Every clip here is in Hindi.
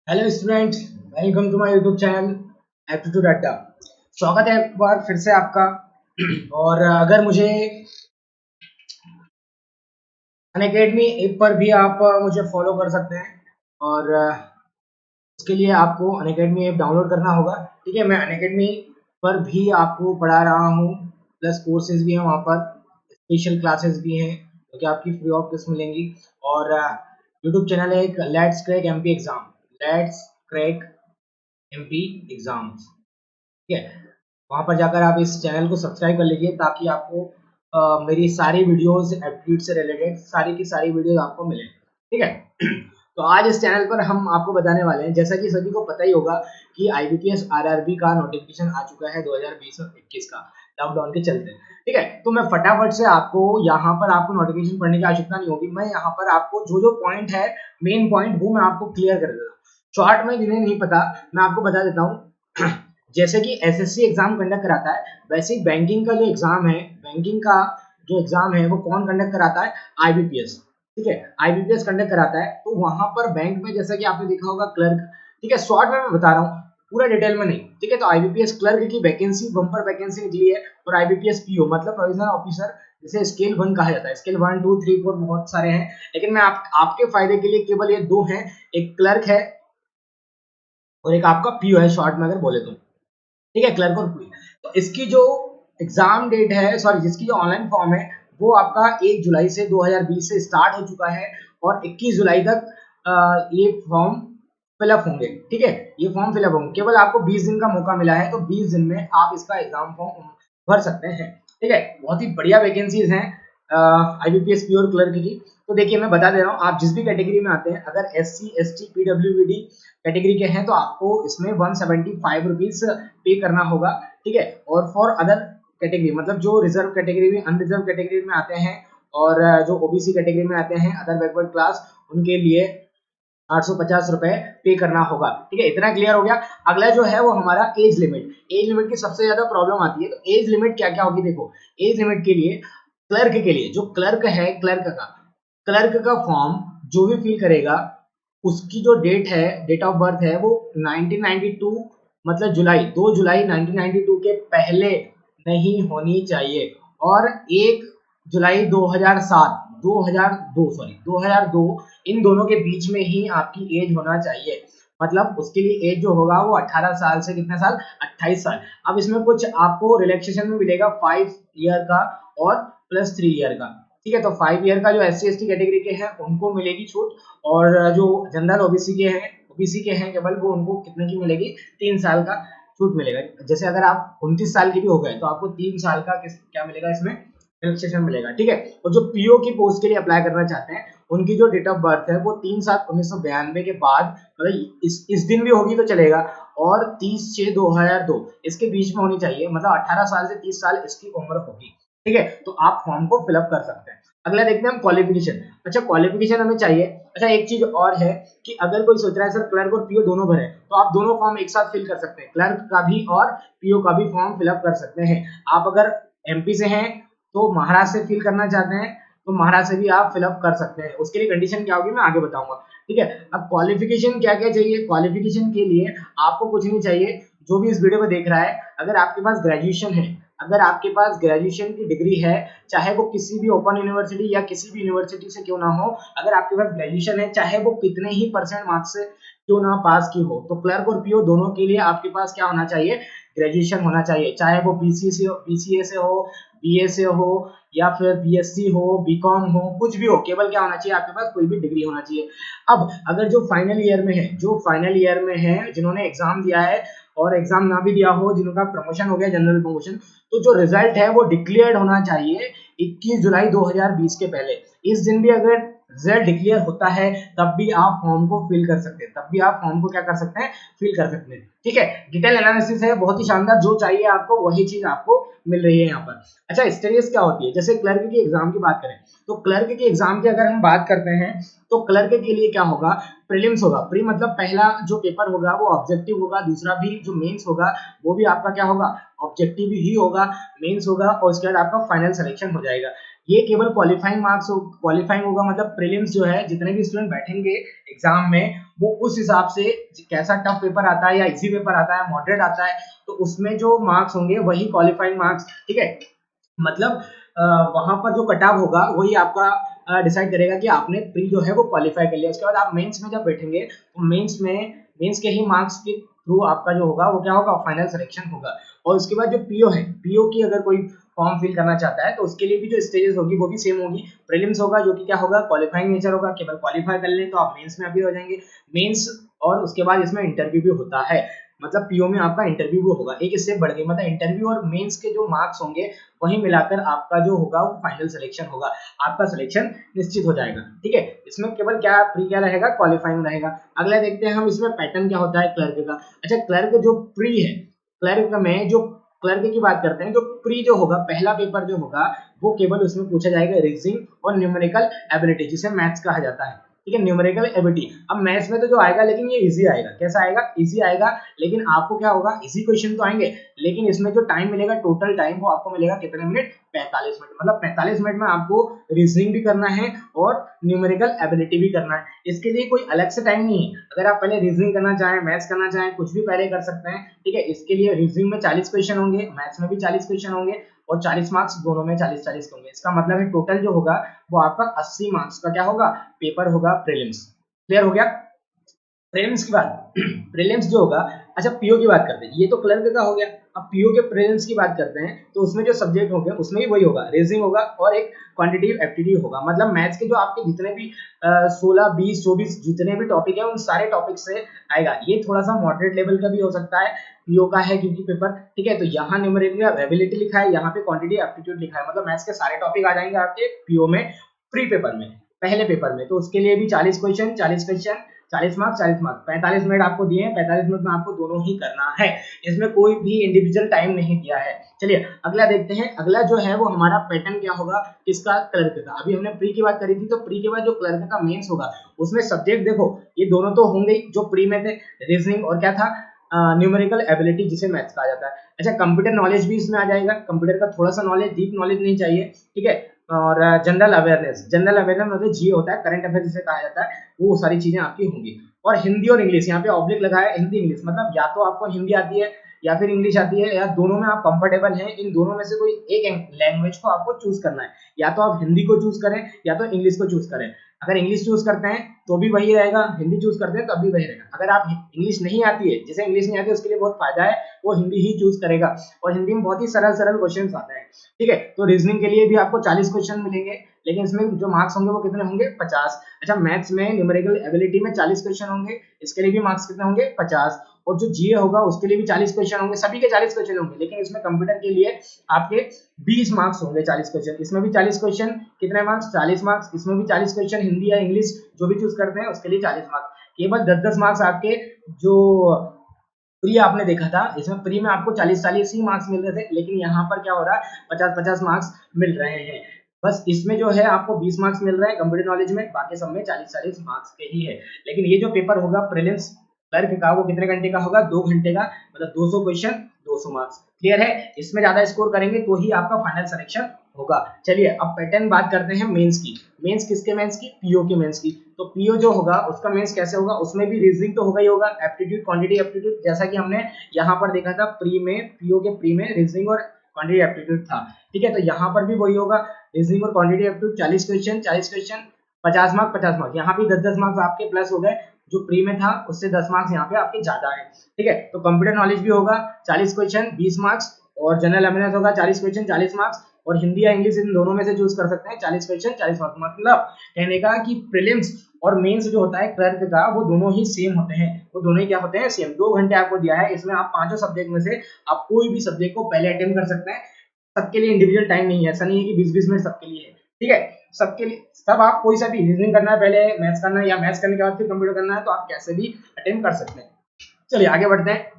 Hello student, welcome to my YouTube channel aptitude Adda. स्वागत है एक बार फिर से आपका। और अगर मुझे अनअकैडमी ऐप पर भी आप मुझे फॉलो कर सकते हैं। और उसके लिए आपको अनअकैडमी ऐप डाउनलोड करना होगा। ठीक है, मैं अनअकैडमी पर भी आपको पढ़ा रहा हूँ, प्लस कोर्सेज भी हैं वहाँ पर, स्पेशल क्लासेस भी हैं जो कि आपकी फ्री ऑफ कॉस्ट मिलेंगी। और यूट्यूब चैनल है एक let's crack MP exam, let's crack MP exams. ठीक है, वहां पर जाकर आप इस चैनल को सब्सक्राइब कर लीजिए ताकि आपको मेरी सारी वीडियोस एप्टीट्यूड से रिलेटेड सारी की सारी वीडियोस आपको मिले। ठीक है। तो आज इस चैनल पर हम आपको बताने वाले हैं, जैसा कि सभी को पता ही होगा कि आईबीपीएस आरआरबी का नोटिफिकेशन आ चुका है 2020 और 21 का, लॉकडाउन के चलते। ठीक है, तो मैं फटाफट से आपको यहाँ पर आपको नोटिफिकेशन पढ़ने की आवश्यकता नहीं होगी। मैं यहाँ पर आपको जो जो पॉइंट है, मेन पॉइंट, वो मैं आपको क्लियर कर देता हूँ। शॉर्ट में जिन्हें नहीं पता मैं आपको बता देता हूँ। जैसे कि एसएससी एग्जाम कंडक्ट कराता है, वैसे ही बैंकिंग का जो एग्जाम है, बैंकिंग का जो एग्जाम है वो कौन कंडक्ट कराता है? आईबीपीएस। ठीक है, आईबीपीएस कंडक्ट कराता है। तो वहां पर बैंक में जैसा कि आपने देखा होगा क्लर्क। ठीक है, शॉर्ट में मैं बता रहा हूँ, पूरा डिटेल में नहीं। ठीक है, तो आईबीपीएस क्लर्क की वैकेंसी, बम्पर वैकेंसी निकली है। और आईबीपीएस पीओ मतलब प्रोविजनल ऑफिसर, जिसे स्केल 1 कहा जाता है। स्केल 1 2 3 4 बहुत सारे हैं, लेकिन मैं आपके फायदे के लिए केवल ये दो हैं, एक क्लर्क है और एक आपका पीओ है, शॉर्ट में अगर बोले तो। ठीक है, क्लर्क और क्वीन। तो इसकी जो एग्जाम डेट है, सॉरी, जिसकी जो ऑनलाइन फॉर्म है, वो आपका 1 जुलाई से 2020 से स्टार्ट हो चुका है और 21 जुलाई तक ये फॉर्म फिलअप होंगे। ठीक है, ये फॉर्म फिलअप होंगे। केवल आपको 20 दिन का मौका मिला है, तो 20 दिन में आप इसका एग्जाम फॉर्म भर सकते हैं। ठीक है, बहुत ही बढ़िया वैकेंसीज हैं आईबीपीएस प्योर क्लर्क की। तो देखिए, मैं बता दे रहा हूँ, आप जिस भी कैटेगरी में आते हैं, अगर एससी एसटी पीडब्ल्यूबीडी कैटेगरी के हैं तो आपको इसमें 175 रुपीज पे करना होगा। ठीक है, और फॉर अदर कैटेगरी, मतलब जो रिजर्व कैटेगरी में, अनरिजर्व कैटेगरी में आते हैं और जो ओबीसी कैटेगरी में आते हैं, अदर बैकवर्ड क्लास, उनके लिए 850 रुपए पे करना होगा। ठीक है, इतना क्लियर हो गया। अगला जो है वो हमारा एज लिमिट। एज लिमिट की सबसे ज्यादा प्रॉब्लम आती है, तो एज लिमिट क्या क्या होगी देखो। एज लिमिट के लिए, क्लर्क के लिए, जो क्लर्क है, क्लर्क का फॉर्म जो भी फिल करेगा, उसकी जो डेट है, डेट ऑफ बर्थ है, वो 1992, मतलब जुलाई 2 जुलाई 1992 के पहले नहीं होनी चाहिए। और 1 जुलाई 2007 2002 सॉरी 2002, इन दोनों के बीच में ही आपकी एज होना चाहिए। मतलब उसके लिए एज जो होगा वो 18 साल से कितने साल? 28 साल। अब इसमें कुछ आपको रिलैक्सेशन में मिलेगा 5 ईयर का और प्लस 3 ईयर का। ठीक है, तो 5 ईयर का जो एससी एसटी कैटेगरी के हैं उनको मिलेगी छूट, और जो जनरल ओबीसी के हैं केवल, वो उनको कितने की मिलेगी? 3 साल का छूट मिलेगा। जैसे अगर आप 29 साल के भी हो गए तो आपको 3 साल का क्या मिलेगा इसमें? रिलैक्सेशन मिलेगा। ठीक है, और जो पीओ की पोस्ट के लिए अप्लाई करना चाहते हैं, उनकी जो डेट ऑफ बर्थ है वो 3/7/1992 के बाद, मतलब इस दिन भी होगी तो चलेगा, और 30/6/2002 इसके बीच में होनी चाहिए। मतलब 18 साल से 30 साल इसकी उम्र होगी। ठीक है, तो आप फॉर्म को फिलअप कर सकते हैं। अगला देखते हैं हम क्वालिफिकेशन। अच्छा, क्वालिफिकेशन हमें चाहिए। अच्छा, एक चीज और है कि अगर कोई सोच रहा है सर क्लर्क और पीओ दोनों भरे, तो आप दोनों फॉर्म एक साथ फिल कर सकते हैं, क्लर्क का भी और पीओ का भी फॉर्म फिलअप कर सकते हैं। आप अगर एमपी से हैं तो महाराष्ट्र से फिल करना चाहते हैं तो महाराष्ट्र से भी आप फिलअप कर सकते हैं। उसके लिए कंडीशन क्या होगी मैं आगे बताऊंगा। ठीक है, अब क्वालिफिकेशन क्या क्या चाहिए। क्वालिफिकेशन के लिए आपको कुछ नहीं चाहिए। जो भी इस वीडियो को देख रहा है, अगर आपके पास ग्रेजुएशन है, अगर आपके पास ग्रेजुएशन की डिग्री है, चाहे वो किसी भी ओपन यूनिवर्सिटी या किसी भी यूनिवर्सिटी से क्यों ना हो, अगर आपके पास ग्रेजुएशन है, चाहे वो कितने ही परसेंट मार्क्स से क्यों ना पास की हो, तो क्लर्क और पीओ दोनों के लिए आपके पास क्या होना चाहिए? ग्रेजुएशन होना चाहिए। चाहे वो बीसीए से हो, बीए से हो, या फिर बीएससी हो, बीकॉम हो, कुछ भी हो, केवल क्या होना चाहिए? आपके पास कोई भी डिग्री होना चाहिए। अब अगर जो फाइनल ईयर में है, जिन्होंने एग्जाम दिया है और एग्जाम ना भी दिया हो, जिनका प्रमोशन हो गया, जनरल प्रमोशन, तो जो रिजल्ट है वो डिक्लेयर्ड होना चाहिए 21 जुलाई 2020 के पहले। इस दिन भी अगर रिजल्ट डिक्लेयर होता है, तब भी आप फॉर्म को फिल कर सकते हैं, तब भी आप फॉर्म को क्या कर सकते हैं? फिल कर सकते हैं। ठीक है, डिटेल एनालिसिस है, बहुत ही शानदार, जो चाहिए आपको वही चीज आपको मिल रही है यहाँ पर। अच्छा, स्टेजेस क्या होती है? जैसे क्लर्क की एग्जाम की बात करें, तो क्लर्क की एग्जाम की अगर हम बात करते हैं, तो क्लर्क के लिए क्या होगा? प्रीलिम्स होगा। प्री मतलब पहला जो पेपर होगा वो ऑब्जेक्टिव होगा, दूसरा भी जो मेंस होगा वो भी आपका क्या होगा? ऑब्जेक्टिव ही होगा, मेंस होगा, और उसके बाद आपका फाइनल सिलेक्शन हो जाएगा। ये केवल क्वालिफाइंग होगा, मतलब प्रीलिम्स जो है जितने भी स्टूडेंट बैठेंगे एग्जाम में वो उस हिसाब से कैसा टफ पेपर आता है या इजी पेपर आता है मॉडरेट आता है, तो उसमें जो मार्क्स होंगे वही क्वालिफाइंग मार्क्स, ठीक है। मतलब वहां पर जो कट ऑफ होगा वही आपका डिसाइड करेगा कि आपने प्री जो है वो क्वालिफाई कर लिया। उसके बाद आप मेंस में जब बैठेंगे तो मेंस के ही मार्क्स के थ्रू आपका जो होगा वो क्या होगा, फाइनल सिलेक्शन होगा। और उसके बाद जो पीओ है, पीओ की अगर कोई फॉर्म फिल करना चाहता है तो उसके लिए भी जो स्टेजेस होगी वो भी सेम होगी। प्रीलिम्स होगा जो कि क्या होगा, क्वालिफाइंग नेचर होगा, केवल क्वालिफाई कर लें तो आप मेंस में अभी हो जाएंगे। मेंस और उसके बाद इसमें इंटरव्यू भी होता है, मतलब पीओ में आपका इंटरव्यू भी होगा, एक स्टेप बढ़ गई, मतलब इंटरव्यू और मेंस के जो मार्क्स होंगे वही मिलाकर आपका जो होगा वो फाइनल सिलेक्शन होगा, आपका सिलेक्शन निश्चित हो जाएगा, ठीक है। इसमें केवल क्या प्री क्या रहेगा, क्वालिफाइंग रहेगा। अगला देखते हैं हम इसमें पैटर्न क्या होता है क्लर्क का। अच्छा, क्लर्क जो प्री है, क्लर्क में जो क्लर्क की बात करते हैं, जो प्री जो होगा पहला पेपर जो होगा वो केवल उसमें पूछा जाएगा रीजनिंग और न्यूमेरिकल एबिलिटी, जिसे मैथ्स कहा जाता है, ठीक है, न्यूमेरिकल एबिलिटी। अब मैथ्स में तो जो आएगा लेकिन ये इजी आएगा, कैसा आएगा, इजी आएगा, लेकिन आपको क्या होगा, इजी क्वेश्चन तो आएंगे लेकिन इसमें जो टाइम मिलेगा टोटल टाइम वो आपको मिलेगा कितने मिनट, 45 मिनट। मतलब 45 मिनट में आपको रीजनिंग भी करना है और न्यूमेरिकल एबिलिटी भी करना है। इसके लिए कोई अलग से टाइम नहीं है, अगर आप पहले रीजनिंग करना चाहें, मैथ्स करना चाहें, कुछ भी पहले कर सकते हैं, ठीक है। इसके लिए रीजनिंग में 40 क्वेश्चन होंगे, मैथ्स में भी 40 क्वेश्चन होंगे और 40 मार्क्स दोनों में 40-40 होंगे। इसका मतलब है टोटल जो होगा वो आपका 80 मार्क्स का क्या होगा, पेपर होगा प्रीलिम्स। क्लियर हो गया। प्रीलिम्स की बात प्रीलिम्स जो होगा, अच्छा पीओ की बात करते हैं, ये तो क्लर्क का हो गया। अब पीओ के प्रीलिम्स की बात करते हैं तो उसमें जो सब्जेक्ट होंगे उसमें भी वही होगा, रीजनिंग होगा और एक क्वांटिटेटिव एप्टीट्यूड होगा। मतलब मैथ्स के जो आपके जितने भी 16 20 24 जितने भी टॉपिक है उन सारे टॉपिक से आएगा। ये थोड़ा सा मॉडरेट लेवल का भी हो सकता है, पीओ का है क्योंकि पेपर, ठीक है। तो यहाँ न्यूमेरिकल एबिलिटी लिखा है, यहाँ पे क्वांटिटेटिव एप्टीट्यूड लिखा है, मतलब मैथ्स के सारे टॉपिक आ जाएंगे आपके पीओ में प्री पेपर में, पहले पेपर में। तो उसके लिए भी 40 क्वेश्चन 40 मार्क्स 40 मार्क्स, 45 मिनट आपको दिए हैं, 45 मिनट में आपको दोनों ही करना है, इसमें कोई भी इंडिविजुअल टाइम नहीं दिया है। चलिए अगला देखते हैं। अगला जो है वो हमारा पैटर्न क्या होगा, किसका, क्लर्क का। अभी हमने प्री की बात करी थी, तो प्री के बाद जो क्लर्क का मेंस होगा उसमें सब्जेक्ट देखो, ये दोनों तो होंगे जो प्री में थे, रीजनिंग और क्या था, न्यूमेरिकल एबिलिटी जिसे मैथ्स कहा जाता है। अच्छा, कंप्यूटर नॉलेज भी इसमें आ जाएगा, कंप्यूटर का थोड़ा सा नॉलेज, डीप नॉलेज नहीं चाहिए, ठीक है। और जनरल अवेयरनेस मतलब जी होता है, करंट अफेयर जिसे कहा जाता है, वो सारी चीजें आपकी होंगी। और हिंदी और इंग्लिश, यहाँ पे ऑब्लिक लगा है, हिंदी इंग्लिश, मतलब या तो आपको हिंदी आती है या फिर इंग्लिश आती है, या दोनों में आप कंफर्टेबल हैं, इन दोनों में से कोई एक लैंग्वेज को आपको चूज करना है, या तो आप हिंदी को चूज करें या तो इंग्लिश को चूज करें। अगर इंग्लिश चूज करते हैं तो भी वही रहेगा, हिंदी चूज करते हैं तो भी वही रहेगा। अगर आप इंग्लिश नहीं आती है, जिसे इंग्लिश नहीं आती है उसके लिए बहुत फायदा है, वो हिंदी ही चूज करेगा, और हिंदी में बहुत ही सरल सरल क्वेश्चन आते हैं, ठीक है। तो रीजनिंग के लिए भी आपको 40 क्वेश्चन मिलेंगे, लेकिन इसमें जो मार्क्स होंगे वो कितने होंगे, 50। अच्छा, मैथ्स में न्यूमेरिकल एबिलिटी में 40 क्वेश्चन होंगे, इसके लिए भी मार्क्स कितने होंगे, 50। और जो जीए होगा उसके लिए भी 40 क्वेश्चन होंगे, सभी के 40 क्वेश्चन होंगे, लेकिन इसमें कंप्यूटर के लिए आपके 20 मार्क्स होंगे, 40 क्वेश्चन, इसमें भी 40 क्वेश्चन, कितने मार्क्स, 40 मार्क्स, इसमें भी 40 क्वेश्चन, हिंदी या इंग्लिश जो भी चूज करते हैं उसके लिए 40 मार्क्स। केवल 10-10 मार्क्स आपके जो प्री आपने देखा था, इसमें प्री में आपको 40-40 ही मार्क्स मिल रहे थे, लेकिन यहाँ पर क्या हो रहा है, 50-50 मार्क्स मिल रहे हैं। बस इसमें जो है आपको 20 मार्क्स मिल रहे हैं कंप्यूटर नॉलेज में, बाकी सब में 40-40 मार्क्स के ही है। लेकिन ये जो पेपर होगा प्रीलिम्स क्लर्क का, वो कितने घंटे का होगा, 2 घंटे का, मतलब 200 क्वेश्चन 200 मार्क्स। क्लियर है। इसमें ज्यादा स्कोर करेंगे तो ही आपका फाइनल सिलेक्शन होगा। चलिए अब पैटर्न बात करते हैं मेंस की। मेंस किसके मेंस की, पीओ के मेंस की। तो पीओ जो होगा उसका मेंस कैसे होगा, उसमें भी रीजनिंग तो होगा ही होगा, एप्टीट्यूड क्वांटिटी एप्टीट्यूड, जैसा कि हमने यहाँ पर देखा था प्री में, पीओ के प्री में रीजनिंग और क्वांटिटी एप्टीट्यूड था, ठीक है। तो यहाँ पर भी वही होगा, रीजनिंग और quantity aptitude 40 question 50 marks 50 marks, यहाँ भी 10-10 मार्क्स आपके प्लस हो गए, जो प्री में था उससे 10 मार्क्स यहाँ पे आपके ज्यादा है, ठीक है। तो कंप्यूटर नॉलेज भी होगा 40 क्वेश्चन 20 मार्क्स, और जनरल अवेयरनेस होगा 40 क्वेश्चन 40 मार्क्स, और हिंदी या इंग्लिश इन दोनों में से चूज कर सकते हैं, 40 क्वेश्चन 40 मार्क्स। मतलब कहने का कि प्रीलिम्स और मेंस जो होता है क्लर्क का, वो दोनों ही सेम होते हैं, वो दोनों ही क्या होते हैं, सेम। 2 घंटे आपको दिया है, इसमें आप पांचों सब्जेक्ट में से आप कोई भी सब्जेक्ट को पहले अटेम्प्ट कर सकते हैं, सबके लिए इंडिविजुअल टाइम नहीं है, ऐसा नहीं है कि 20-20 मिनट सबके लिए है, ठीक है। सबके लिए, सब आप कोई सा भी रीजनिंग करना है पहले, मैथ्स करना है, या मैथ्स करने के बाद फिर कंप्यूटर करना है, तो आप कैसे भी अटेम्प्ट कर सकते हैं। चलिए आगे बढ़ते हैं।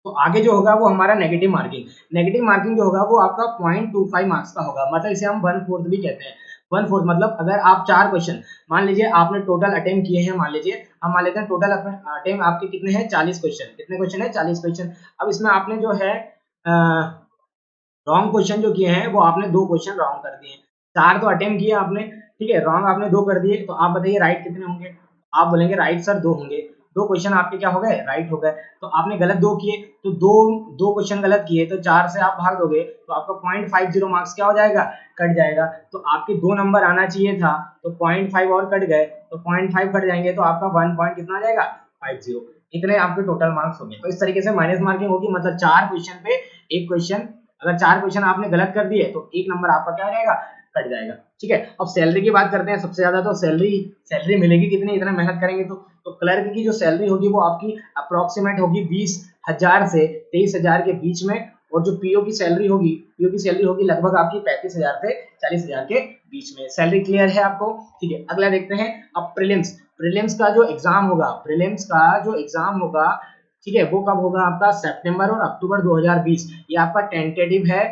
तो आगे जो होगा वो हमारा नेगेटिव मार्किंग। नेगेटिव मार्किंग जो होगा वो आपका 0.25 मार्क्स का होगा, मतलब इसे हम 1/4 भी कहते हैं। 1/4 मतलब अगर आप 4 क्वेश्चन, मान लीजिए आपने टोटल अटेम्प्ट किए हैं, मान लीजिए हम मान लेते हैं टोटल अटेम्प्ट आपके कितने हैं, 40 क्वेश्चन। कितने क्वेश्चन है, 40 क्वेश्चन। अब इसमें आपने जो है रॉन्ग क्वेश्चन जो किए हैं वो आपने 2 क्वेश्चन रॉन्ग कर दिए हैं। 4 तो अटेम्प्ट किए आपने, ठीक है, रॉन्ग आपने 2 कर दिए, तो आप बताइए राइट कितने होंगे? आप बोलेंगे राइट सर 2 होंगे। 2 क्वेश्चन आपके क्या हो गए? राइट हो गए। तो आपने गलत 2 किए, तो 2 क्वेश्चन गलत किए, तो 4 से आप भाग दोगे तो आपका 0.50 मार्क्स क्या हो जाएगा? कट जाएगा। तो आपके 2 नंबर आना चाहिए था, तो 0.5 और कट गए, तो 0.5 कट जाएंगे तो आपका 1 पॉइंट कितना आ जाएगा? 50। इतने आपके टोटल मार्क्स होंगे। तो इस तरीके से माइनस मार्किंग होगी, मतलब 4 क्वेश्चन पे 1 क्वेश्चन, अगर 4 क्वेश्चन आपने गलत कर दिए तो 1 नंबर आपका क्या हो जाएगा? कट जाएगा। ठीक है, अब सैलरी की बात करते हैं। सबसे ज्यादा तो सैलरी मिलेगी कितनी? इतना मेहनत करेंगे तो क्लर्क की जो सैलरी होगी वो आपकी अप्रोक्सीमेट होगी 20,000 से 23,000 के बीच में, और जो पीओ की सैलरी होगी लगभग आपकी 35,000 से 40,000 के बीच में। सैलरी क्लियर है आपको? ठीक है, अगला देखते हैं। अब प्रीलिम्स का जो एग्जाम होगा, ठीक है, वो कब होगा आपका? सितंबर और अक्टूबर 2020। ये आपका टेंटेटिव है,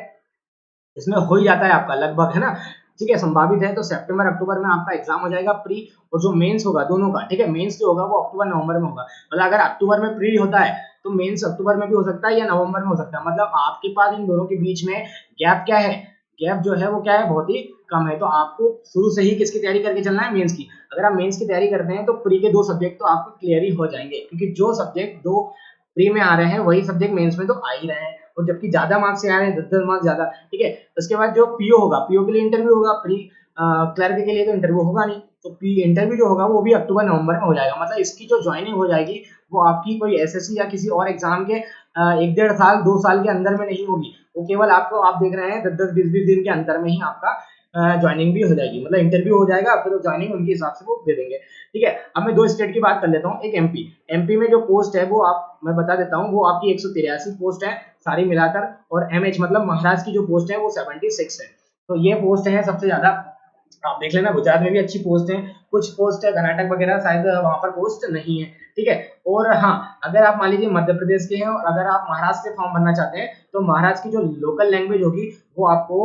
इसमें हो ही जाता है आपका लगभग, है ना? ठीक है, संभावित है। तो सितंबर अक्टूबर में आपका एग्जाम हो जाएगा प्री, और जो मेंस होगा दोनों का, ठीक है, मेंस जो होगा वो अक्टूबर नवंबर में होगा। मतलब अगर अक्टूबर में प्री होता है तो मेंस अक्टूबर में भी हो सकता है या नवंबर में हो सकता है। मतलब आपके पास इन दोनों के बीच में गैप क्या है? गैप जो है वो क्या है? बहुत ही कम है। तो आपको शुरू से ही किसकी तैयारी करके चलना है? मेंस की। अगर आप मेंस की तैयारी करते हैं तो प्री के 2 सब्जेक्ट तो आपको क्लियर ही हो जाएंगे, क्योंकि जो सब्जेक्ट 2 प्री में आ रहे हैं वही सब्जेक्ट मेंस में तो आ ही रहे हैं, और जबकि ज्यादा मार्क्स से आ रहे हैं, 10 मार्क्स ज्यादा। ठीक है, उसके बाद जो पीओ होगा, पीओ के लिए इंटरव्यू होगा, प्री क्लर्क के लिए तो इंटरव्यू होगा नहीं, तो पी इंटरव्यू जो होगा वो भी अक्टूबर नवंबर में हो जाएगा। मतलब इसकी जो ज्वाइनिंग हो जाएगी वो आपकी कोई एसएससी या किसी और एग्जाम के 1 डेढ़ साल 2 साल के अंदर में नहीं होगी, वो केवल आपको, आप देख रहे हैं 10-10 20-20 दिन के अंतर में ही आपका ज्वाइनिंग भी हो जाएगी। मतलब इंटरव्यू हो जाएगा, फिर ज्वाइनिंग उनके हिसाब से वो दे देंगे। ठीक है, अब मैं 2 स्टेट की बात कर लेता हूँ। एक एमपी में जो पोस्ट है वो मैं बता देता हूँ, वो आपकी 183 पोस्ट है सारी मिलाकर, और एमएच मतलब महाराष्ट्र की जो पोस्ट है वो 76 है। तो ये पोस्ट है सबसे ज्यादा। आप देख लेना, गुजरात में भी अच्छी पोस्ट है, कुछ पोस्ट है कर्नाटक वगैरह शायद वहां पर पोस्ट नहीं है। ठीक है, और हाँ, अगर आप मान लीजिए मध्य प्रदेश के हैं और अगर आप महाराष्ट्र से फॉर्म भरना चाहते हैं तो महाराष्ट्र की जो लोकल लैंग्वेज होगी वो आपको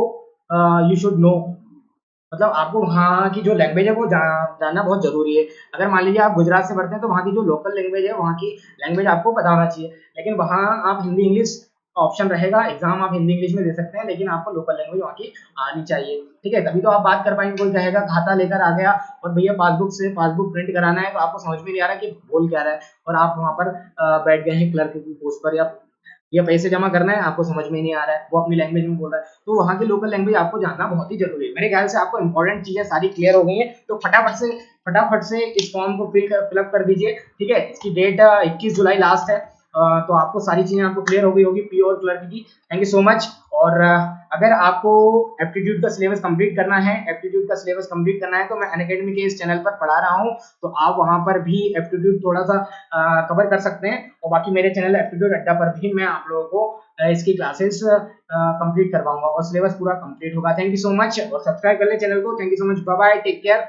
यू शुड नो, मतलब आपको वहाँ की जो लैंग्वेज है वो जानना बहुत जरूरी है। अगर मान लीजिए आप गुजरात से पढ़ते हैं तो वहाँ की जो लोकल लैंग्वेज है वहाँ की लैंग्वेज आपको पता होना चाहिए, लेकिन वहाँ आप हिंदी इंग्लिश का ऑप्शन रहेगा, एग्जाम आप हिंदी इंग्लिश में दे सकते हैं, लेकिन आपको लोकल लैंग्वेज वहाँ की आनी चाहिए। ठीक है, तभी तो आप बात कर पाएंगे। कोई कहेगा खाता लेकर आ गया और भैया पासबुक प्रिंट कराना है, तो आपको समझ में नहीं आ रहा कि बोल क्या रहा है, और आप वहाँ पर बैठ गए हैं क्लर्क की पोस्ट पर, या पैसे जमा करना है, आपको समझ में ही नहीं आ रहा है, वो अपनी लैंग्वेज में बोल रहा है, तो वहाँ की लोकल लैंग्वेज आपको जानना बहुत ही जरूरी है। मेरे ख्याल से आपको इंपॉर्टेंट चीजें सारी क्लियर हो गई हैं, तो फटाफट से इस फॉर्म को फिलअप कर दीजिए। ठीक है, इसकी डेट 21 जुलाई लास्ट है। तो आपको सारी चीजें आपको क्लियर हो गई होगी पी और क्लर्क की। Thank you so much. और अगर आपको एप्टीट्यूड का सिलेबस कंप्लीट करना है तो मैं अनअकैडमी के इस चैनल पर पढ़ा रहा हूँ, तो आप वहां पर भी एप्टीट्यूड थोड़ा सा कवर कर सकते हैं, और बाकी मेरे चैनल एप्टीट्यूड अड्डा पर भी मैं आप लोगों को इसकी क्लासेस कंप्लीट करवाऊंगा और सिलेबस पूरा कंप्लीट होगा। थैंक यू सो मच, और सब्सक्राइब कर ले चैनल को। Thank you so much, bye bye, take care.